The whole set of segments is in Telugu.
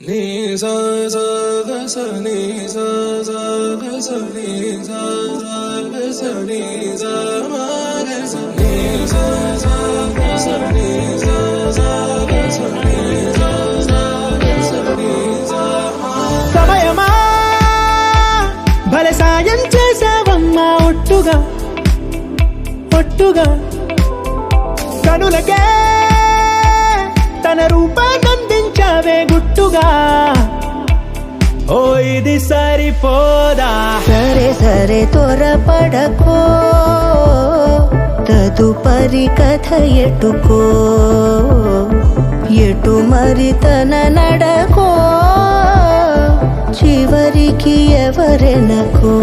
నీ సా సా గ స నీ సా సా గ స నీ సా సా గ స నీ సా మా గ స నీ సా సా గ స నీ సా సా గ స నీ సా సా గ స నీ సా మా. సమయమా భలే సాయం చేసావమ్మా ఒట్టుగా ఒట్టుగా కనులకే తన రూపాన్నందించావే గుట్టుగా. ఓ ఇది సరిపోదా, సరే సరే త్వరపడకో, తదుపరి కథ ఎటుకో, ఎటు మరి తన నడకో, చివరికి ఎవరెనకో.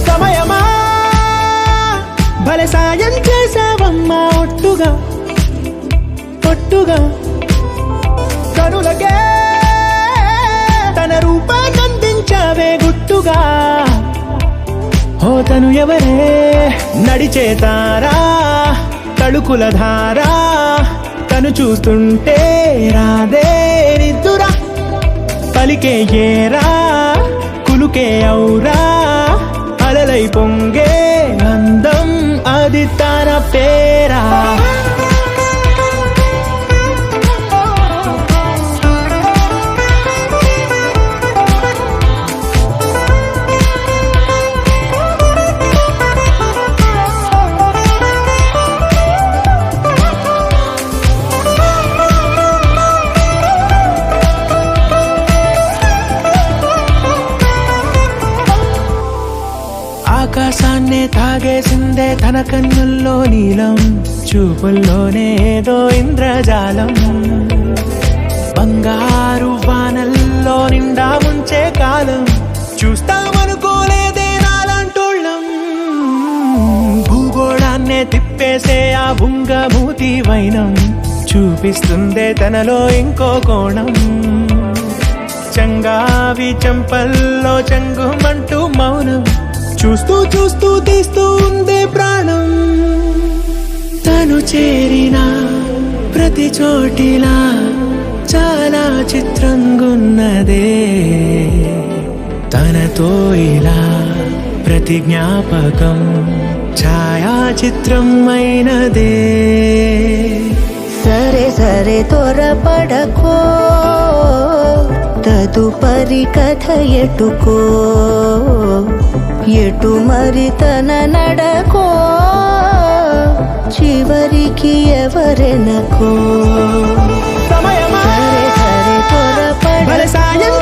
సమయమా భలే సాయం చేసావమ్మా ఒట్టుగా ఒట్టుగా కనులకే తన రూపాన్నందించావే గుట్టుగా. ఓ తను ఎవరే నడిచే తారా తళుకుల ధారా, తను చూస్తుంటే రాదే నిద్దురా, పలికే ఏరా కులుకే ఔరా, అలలై పొంగే అందం అది తన పేరా. ఆకాశాన్నే తాగేసిందే తన కన్నుల్లో నీలం, చూపుల్లోనే ఏదో ఇంద్రజాలం, బంగారు వానల్లో నిండా ముంచే కాలం, చూస్తామనుకోలేదే నాలంటోళ్ళం. భూగోళాన్నే తిప్పేసే ఆ బుంగమూతి వైనం, చూపిస్తుందే తనలో ఇంకో కోణం, చంగావి చంపల్లో చంగుమంటూ మౌనం, చూస్తూ చూస్తూ తీస్తూ ఉందే ప్రాణం. తను చేరిన ప్రతి చోటిలా చాలా చిత్రంగున్నదే, తనతో ఇలా ప్రతి జ్ఞాపకం ఛాయాచిత్రం అయినదే. సరే సరే త్వరపడకో, తదుపరి కథ ఎటుకో, ఎటు మరి తన నడకో, చివరికి ఎవరెనకో. సమయమా సరే సరే త్వరపడకో, భలే సాయం